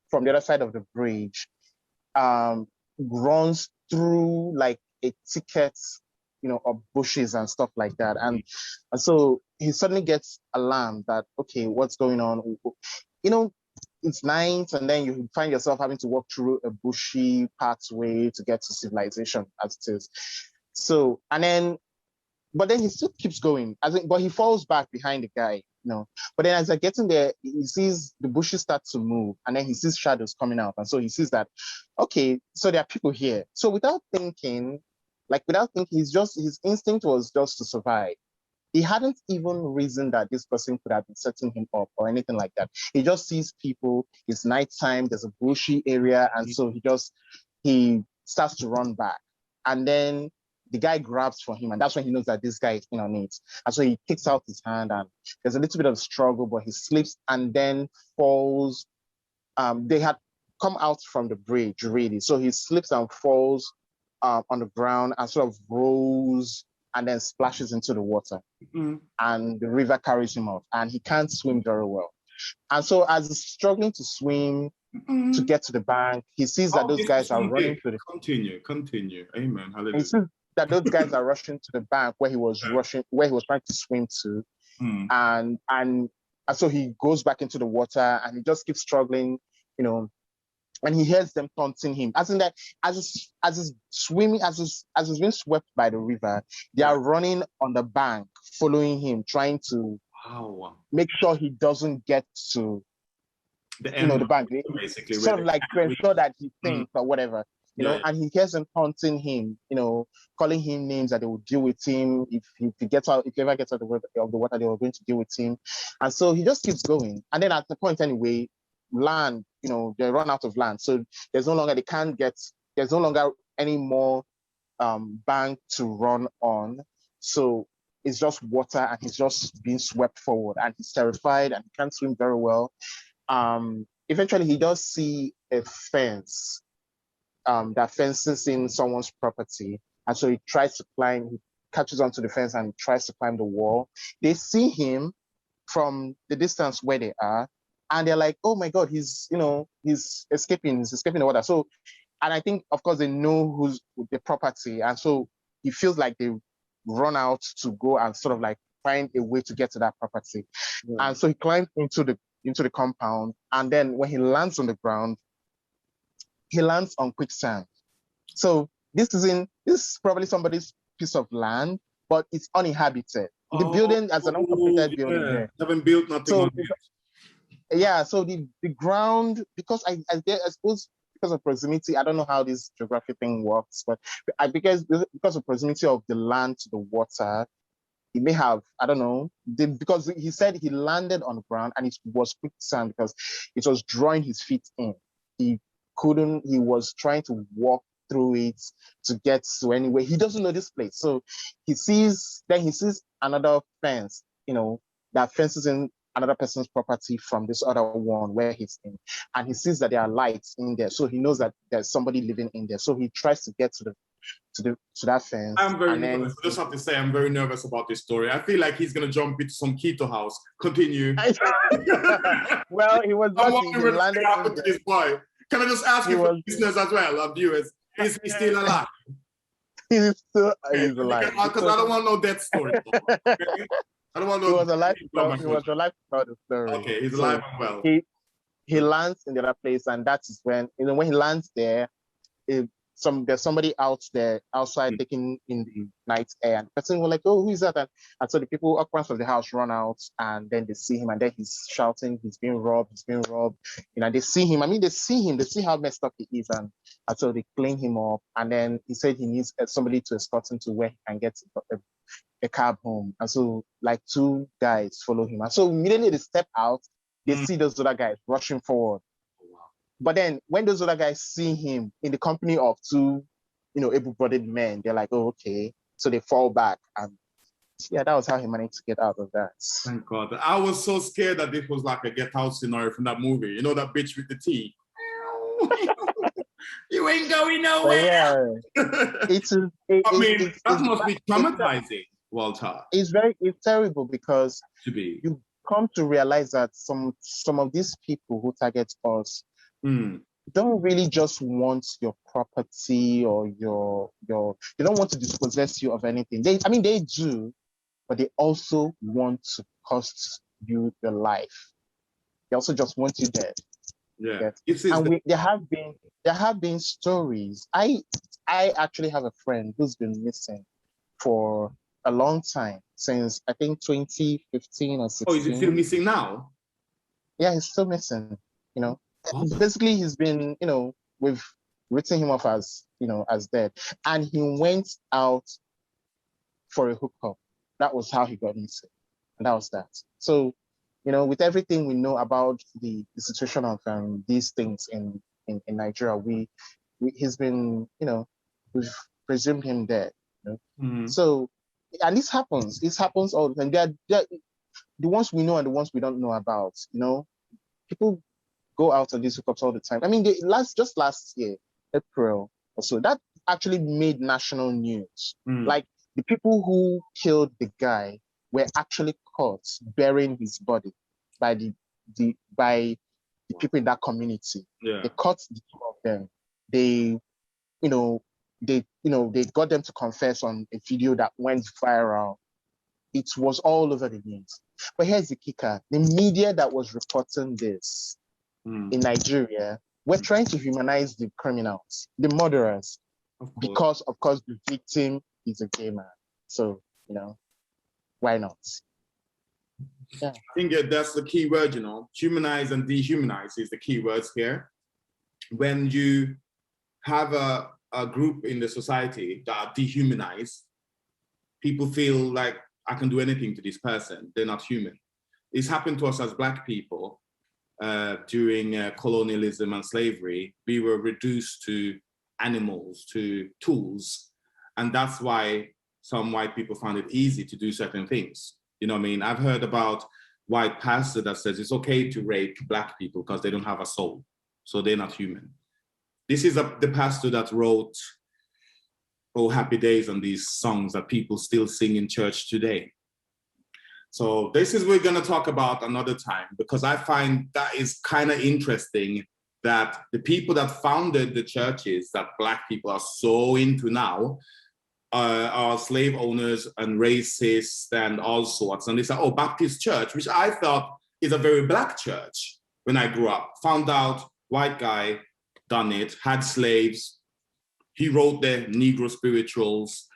from the other side of the bridge runs through like a thicket, of bushes and stuff like that. And so he suddenly gets alarmed that, okay, what's going on? It's night, and then you find yourself having to walk through a bushy pathway to get to civilization as it is. So, but then he still keeps going, but he falls back behind the guy, But then as they're getting there, he sees the bushes start to move, and then he sees shadows coming out. And so he sees that, okay, so there are people here. So without thinking, his instinct was just to survive. He hadn't even reasoned that this person could have been setting him up or anything like that. He just sees people, it's nighttime, there's a bushy area, and so he starts to run back. And then the guy grabs for him, and that's when he knows that this guy is in on it. And so he kicks out his hand, and there's a little bit of struggle, but he slips and then falls. They had come out from the bridge, really. So he slips and falls on the ground and sort of rolls and then splashes into the water. And the river carries him off, and he can't swim very well. And so as he's struggling to swim to get to the bank, he sees that those guys are running to the... Continue. Amen. Hallelujah. He sees that those guys are rushing to the bank where he was trying to swim to. And so he goes back into the water, and he just keeps struggling, and he hears them taunting him. As in that, as he's swimming, as he's being swept by the river, they are running on the bank, following him, trying to make sure he doesn't get to the bank. Basically, sort of like to ensure that he sinks or whatever. And he hears them taunting him, calling him names, that they will deal with him if he gets out, if he ever gets out of the water, they were going to deal with him. And so he just keeps going. And then at the point anyway, land, they run out of land. So there's no longer any more bank to run on. So it's just water, and he's just being swept forward, and he's terrified, and he can't swim very well. Eventually he does see a fence that fences in someone's property. And so he tries to climb, he catches onto the fence and tries to climb the wall. They see him from the distance where they are, and they're like, oh my God, he's escaping the water. So, and I think, of course, they know who's the property. And so he feels like they run out to go and sort of like find a way to get to that property. And so he climbs into the compound. And then when he lands on the ground, he lands on quicksand. So this is probably somebody's piece of land, but it's uninhabited. The building as an uncompleted building. Yeah. Haven't built nothing on it. Yeah, so the ground, because I suppose because of proximity, I don't know how this geography thing works, but because of proximity of the land to the water, he may have, I don't know, because he said he landed on the ground and it was quicksand because it was drawing his feet in. He was trying to walk through it to get to anywhere. He doesn't know this place. So he sees another fence, that fences in another person's property from this other one where he's in. And he sees that there are lights in there. So he knows that there's somebody living in there. So he tries to get to that fence. I'm very nervous. I just have to say, I'm very nervous about this story. I feel like he's going to jump into some Kito house. Continue. Well, he was lucky. I'm wondering what happened to this boy. Can I just ask you for listeners as well, our viewers, is he still alive? He's alive. Because I don't want no death story. Okay? I don't want no. He was alive to tell the story. Okay, he's alive and well. He lands in the other place, and that is when when he lands there, there's somebody outside taking in the night air, and the person was like, "Oh, who is that?" And so the people occupants of the house run out, and then they see him, and then he's shouting, "He's being robbed! He's being robbed!" They see him. I mean, they see how messed up he is, and so they clean him up. And then he said he needs somebody to escort him to where he can get a cab home. And so like 2 guys follow him, and so immediately they step out, they see those other guys rushing forward. But then when those other guys see him in the company of 2, able-bodied men, they're like, oh, okay. So they fall back. And yeah, that was how he managed to get out of that. Thank God. I was so scared that this was like a Get Out scenario from that movie. You know, that bitch with the tea. You ain't going nowhere. But yeah, that must be traumatizing, Walter. It's terrible because you come to realize that some of these people who target us don't really just want your property or they don't want to dispossess you of anything. They do, but they also want to cost you your life. They also just want you dead. Yeah. There have been stories. I actually have a friend who's been missing for a long time, since I think 2015 or 16. Oh, is he still missing now? Yeah, he's still missing, Basically, he's been, we've written him off as dead. And he went out for a hookup. That was how he got missing. And that was that. So, with everything we know about the situation of these things in Nigeria, he's been, we've presumed him dead. So, and this happens. This happens all the time. They're the ones we know and the ones we don't know about. People go out on these hookups all the time. I mean, just last year, April or so, that actually made national news. Like the people who killed the guy were actually caught burying his body by the people in that community. Yeah. They caught the two of them. They got them to confess on a video that went viral. It was all over the news. But here's the kicker. The media that was reporting this in Nigeria were trying to humanize the criminals, the murderers, because, of course, the victim is a gay man. So, why not? Yeah. I think that's the key word, humanize and dehumanize is the key words here. When you have a group in the society that are dehumanized, people feel like I can do anything to this person. They're not human. It's happened to us as Black people during colonialism and slavery. We were reduced to animals, to tools. And that's why some white people found it easy to do certain things. You know what I mean? I've heard about white pastor that says it's okay to rape Black people because they don't have a soul. So they're not human. This is the pastor that wrote Oh Happy Days on these songs that people still sing in church today. So this is we're going to talk about another time, because I find that is kind of interesting that the people that founded the churches that Black people are so into now are slave owners and racists and all sorts. And they say, oh, Baptist church, which I thought is a very Black church when I grew up. Found out white guy done it, had slaves. He wrote the Negro spirituals.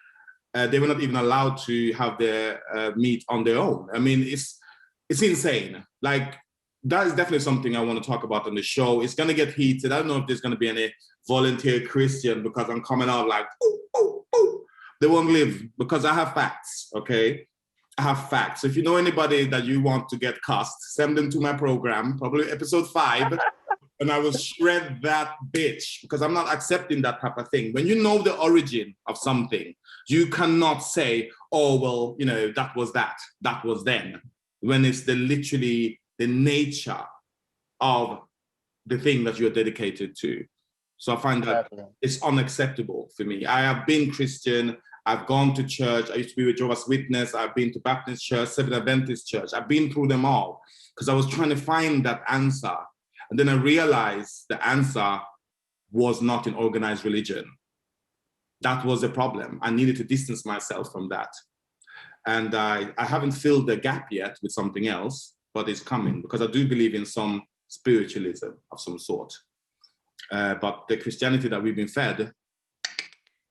They were not even allowed to have their meat on their own. I mean, it's insane. Like, that is definitely something I want to talk about on the show. It's going to get heated. I don't know if there's going to be any volunteer Christian, because I'm coming out like, oh, oh, oh. They won't live, because I have facts, okay? I have facts. So if you know anybody that you want to get cussed, send them to my program, probably episode 5, and I will shred that bitch, because I'm not accepting that type of thing. When you know the origin of something, you cannot say, oh, well, that was then, when it's literally the nature of the thing that you're dedicated to. So I find that it's unacceptable for me. I have been Christian. I've gone to church. I used to be with Jehovah's Witness. I've been to Baptist church, Seventh Adventist church. I've been through them all because I was trying to find that answer. And then I realized the answer was not in organized religion. That was the problem. I needed to distance myself from that. And I haven't filled the gap yet with something else, but it's coming, because I do believe in some spiritualism of some sort. But the Christianity that we've been fed,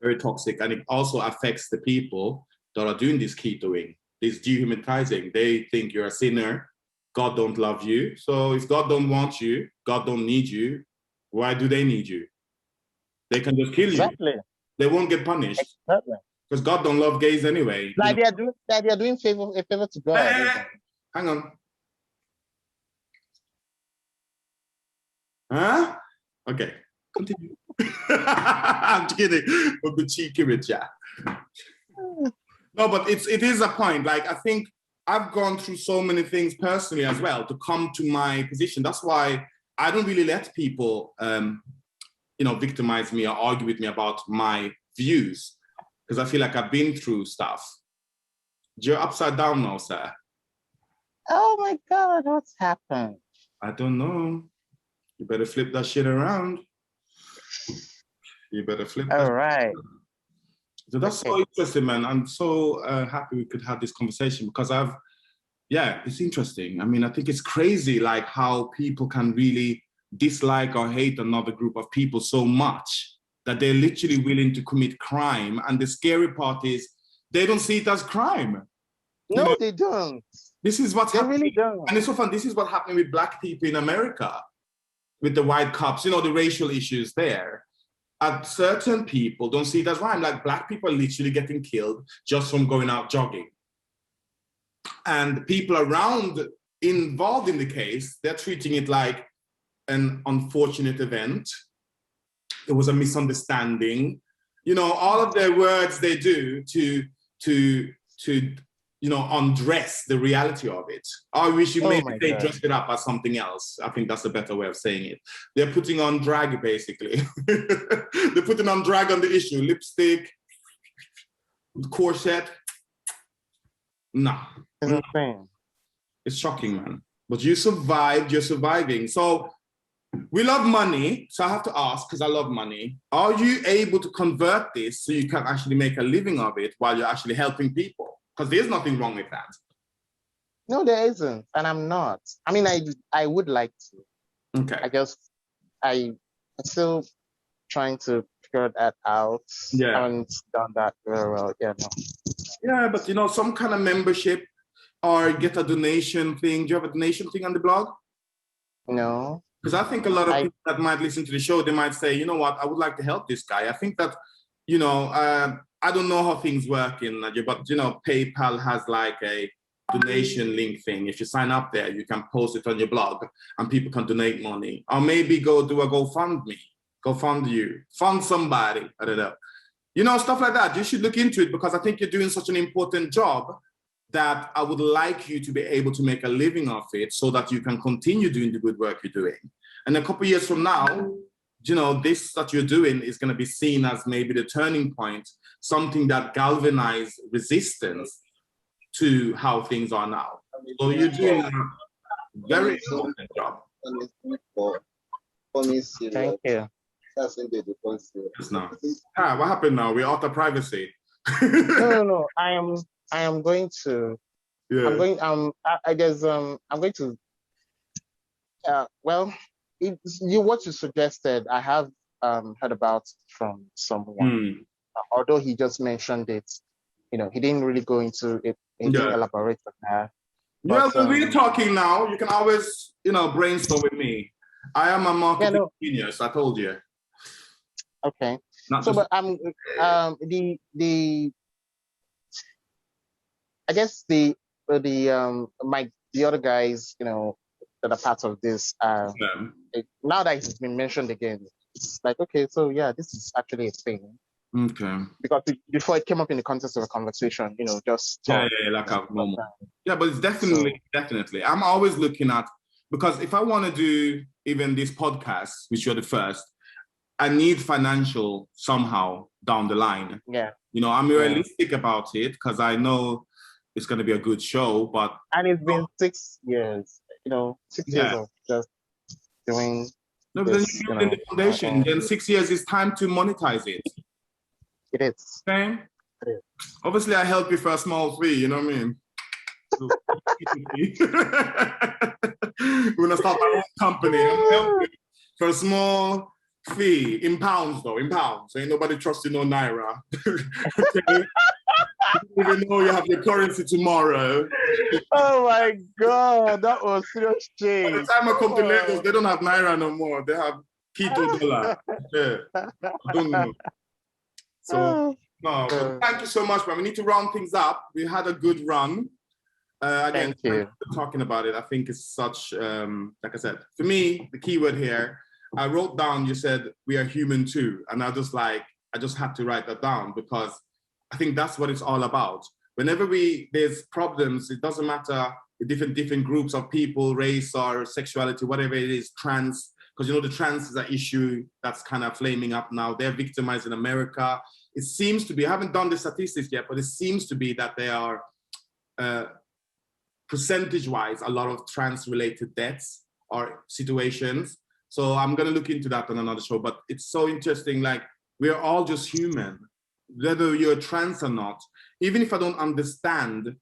very toxic, and it also affects the people that are doing this ketoing, this dehumanizing. They think you're a sinner, God don't love you. So if God don't want you, God don't need you, why do they need you? They can just kill you. They won't get punished. Because God don't love gays anyway. Like they are doing a favor to God. Hang on. Huh? Okay, continue. I'm kidding. With the cheeky rich, yeah. No, but it is a point. Like, I think I've gone through so many things personally as well to come to my position. That's why I don't really let people, victimize me or argue with me about my views, because I feel like I've been through stuff. You're upside down now, sir. Oh my God, what's happened? I don't know. You better flip that shit around. You better flip that. All right. So that's so interesting, man. I'm so happy we could have this conversation, because it's interesting. I mean, I think it's crazy, like, how people can really dislike or hate another group of people so much that they're literally willing to commit crime. And the scary part is they don't see it as crime. No, they don't. This is what's happening. Really don't. And it's so fun. This is what's happening with Black people in America, with the white cops, the racial issues there. Certain people don't see it as crime. Like, Black people are literally getting killed just from going out jogging. And people around involved in the case, they're treating it like an unfortunate event. It was a misunderstanding. All of their words they do to undress the reality of it. I wish they dressed it up as something else. I think that's a better way of saying it. They're putting on drag, basically. They're putting on drag on the issue. Lipstick, corset. No. It's insane. It's shocking, man. But you survived, you're surviving. So we love money. So I have to ask, because I love money, are you able to convert this so you can actually make a living of it while you're actually helping people? Because there's nothing wrong with that. No, there isn't. And I'm not. I mean, I would like to. Okay. I'm still trying to figure that out. Yeah. I haven't done that very well. Yeah, no. Yeah, but you know, some kind of membership or get a donation thing. Do you have a donation thing on the blog? No. Because I think a lot of people that might listen to the show, they might say, you know what, I would like to help this guy. I think that, you know, I don't know how things work in Nigeria, but, you know, PayPal has like a donation link thing. If you sign up there, you can post it on your blog and people can donate money. Or maybe go do a GoFundMe, fund somebody, I don't know. You know, stuff like that. You should look into it because I think you're doing such an important job that I would like you to be able to make a living of it so that you can continue doing the good work you're doing. And a couple of years from now, you know, this that you're doing is going to be seen as maybe the turning point, something that galvanizes resistance to how things are now. So you're doing a very important job. Thank you. What happened now? We're out of privacy. No. I am going to. Yeah. I'm going. I guess. I'm going to. Well, what you suggested, I have heard about from someone. Although he just mentioned it, you know, he didn't really go into it. He didn't elaborate on that. Well, when we're talking now, you can always, you know, brainstorm with me. I am a marketing genius. I told you. Okay. But I guess the other guys, you know, that are part of this, now that it's been mentioned again, it's like, okay, so yeah, this is actually a thing. Okay. Because before it came up in the context of a conversation, you know, just talk, like a normal. Yeah, but it's definitely. I'm always looking at, because if I want to do even this podcast, which you're the first, I need financial somehow down the line. Yeah. You know, I'm realistic about it because I know it's going to be a good show, but... And it's been 6 years, you know, 6 years of just doing No, but then you're building the foundation, then 6 years is time to monetize it. It is. Okay? It is. Obviously, I help you for a small fee, you know what I mean? We're going to start our own company and help you for a small fee, in pounds though, in pounds. Ain't nobody trust you, no Naira. Okay? Even though you have your currency tomorrow. Oh my God, that was serious change. By the time I come to Lagos, they don't have Naira no more. They have Kito dollar. Yeah. I don't know. So, no, but thank you so much, man. We need to round things up. We had a good run. Again, thank you for talking about it. I think it's such, like I said, for me, the key word here, I wrote down, you said, we are human too. And I just had to write that down because I think that's what it's all about. Whenever there's problems, it doesn't matter the different groups of people, race or sexuality, whatever it is, trans, because you know the trans is an issue that's kind of flaming up now. They're victimized in America. It seems to be, I haven't done the statistics yet, but it seems to be that there are percentage-wise a lot of trans-related deaths or situations. So I'm gonna look into that on another show, but it's so interesting, like we're all just human. Whether you're trans or not, even if I don't understand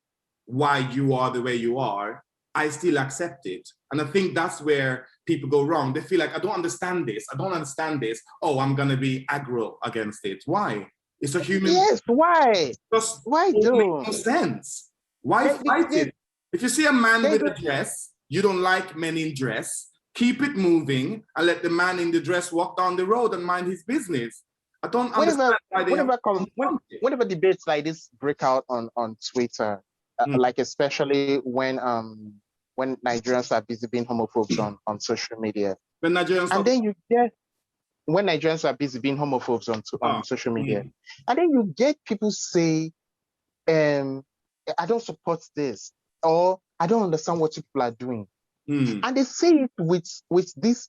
why you are the way you are, I still accept it. And I think that's where people go wrong. They feel like, I don't understand this. Oh, I'm going to be aggro against it. Why? It's a human... Yes, why? Why do? It makes no sense. Why fight it? If you see a man with a dress, you don't like men in dress, keep it moving and let the man in the dress walk down the road and mind his business. I don't understand whenever debates like this break out on Twitter, like especially when Nigerians are busy being homophobes on social media. When Nigerians are busy being homophobes on social media. And then you get people say, I don't support this, or I don't understand what people are doing. And they say it with this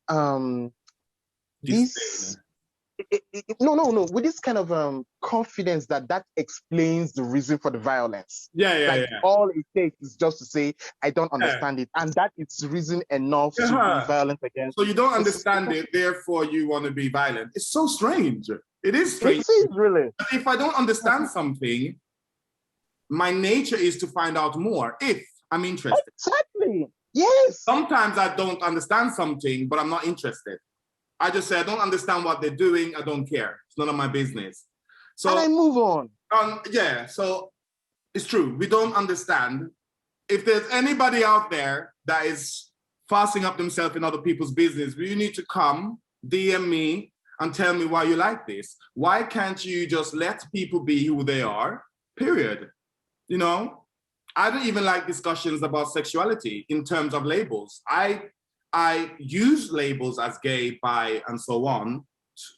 No. With this kind of confidence that explains the reason for the violence. Yeah. All it takes is just to say, I don't understand it. And that is reason enough to be violent against. So you don't understand it, therefore you want to be violent. It's so strange. It is strange. It is really. If I don't understand something, my nature is to find out more if I'm interested. Exactly. Yes. Sometimes I don't understand something, but I'm not interested. I just say, I don't understand what they're doing. I don't care. It's none of my business. So, and I move on. Yeah, so it's true. We don't understand. If there's anybody out there that is fastening up themselves in other people's business, you need to come, DM me, and tell me why you like this. Why can't you just let people be who they are, period? You know, I don't even like discussions about sexuality in terms of labels. I use labels as gay, bi, and so on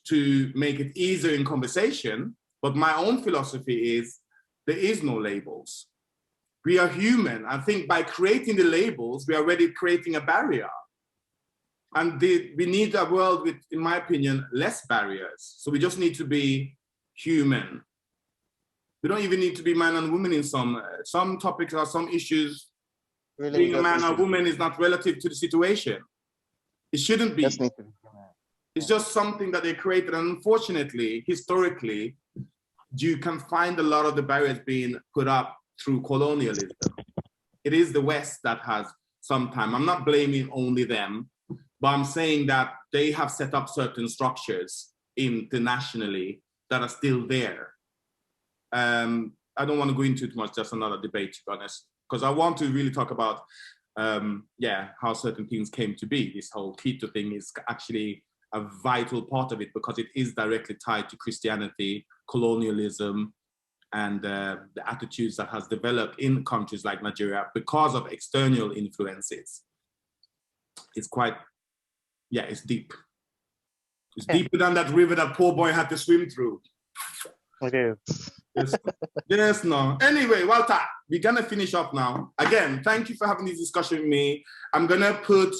to make it easier in conversation. But my own philosophy is there is no labels. We are human. I think by creating the labels, we are already creating a barrier. And we need a world with, in my opinion, less barriers. So we just need to be human. We don't even need to be man and woman in some topics or some issues. Really, being a man or woman is not relative to the situation. It shouldn't be. It's just something that they created. And unfortunately, historically, you can find a lot of the barriers being put up through colonialism. It is the West that has sometimes, I'm not blaming only them, but I'm saying that they have set up certain structures internationally that are still there. I don't want to go into too much, just another debate, to be honest, because I want to really talk about, how certain things came to be. This whole Kito thing is actually a vital part of it because it is directly tied to Christianity, colonialism, and the attitudes that has developed in countries like Nigeria because of external influences. It's quite, it's deep. It's deeper than that river that poor boy had to swim through. It is. Yes, no. Anyway, Walter, we're gonna finish up now. Again, thank you for having this discussion with me. I'm gonna put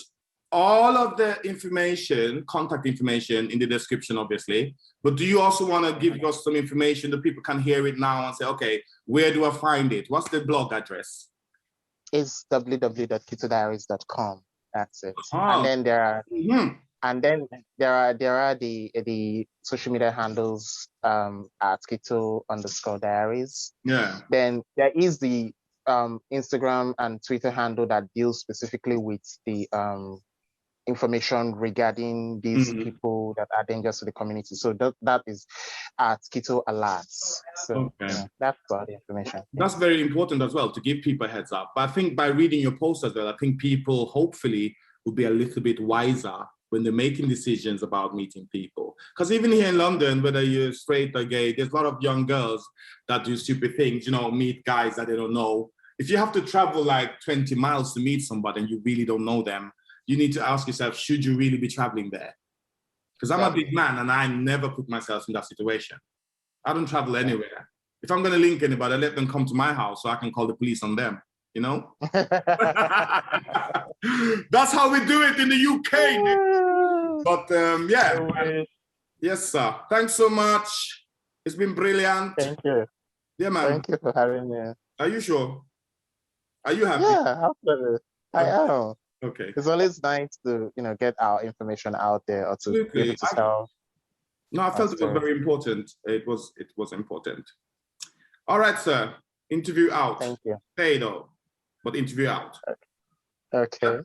all of the information, contact information, in the description, obviously. But do you also want to give us some information that people can hear it now and say, okay, where do I find it? What's the blog address? It's www.kitodiaries.com. That's it. And then there are there are the social media handles at Kito_Diaries. Yeah. Then there is the Instagram and Twitter handle that deals specifically with the information regarding these people that are dangerous to the community. So that is at Kito Alerts. So that's all the information. That's very important as well, to give people a heads up. But I think by reading your post as well, I think people hopefully will be a little bit wiser when they're making decisions about meeting people. Because even here in London, whether you're straight or gay, there's a lot of young girls that do stupid things, meet guys that they don't know. If you have to travel like 20 miles to meet somebody and you really don't know them, you need to ask yourself, should you really be traveling there? Because I'm a big man and I never put myself in that situation. I don't travel anywhere. If I'm going to link anybody, I let them come to my house so I can call the police on them, That's how we do it in the UK. But yes, sir. Thanks so much. It's been brilliant. Thank you. Yeah, man. Thank you for having me. Are you sure? Are you happy? Yeah, absolutely. I am. Okay. It's always nice to, get our information out there or to be able to tell. No, I felt it was very important. It was important. All right, sir. Interview out. Thank you. Stay though, but interview out. Okay.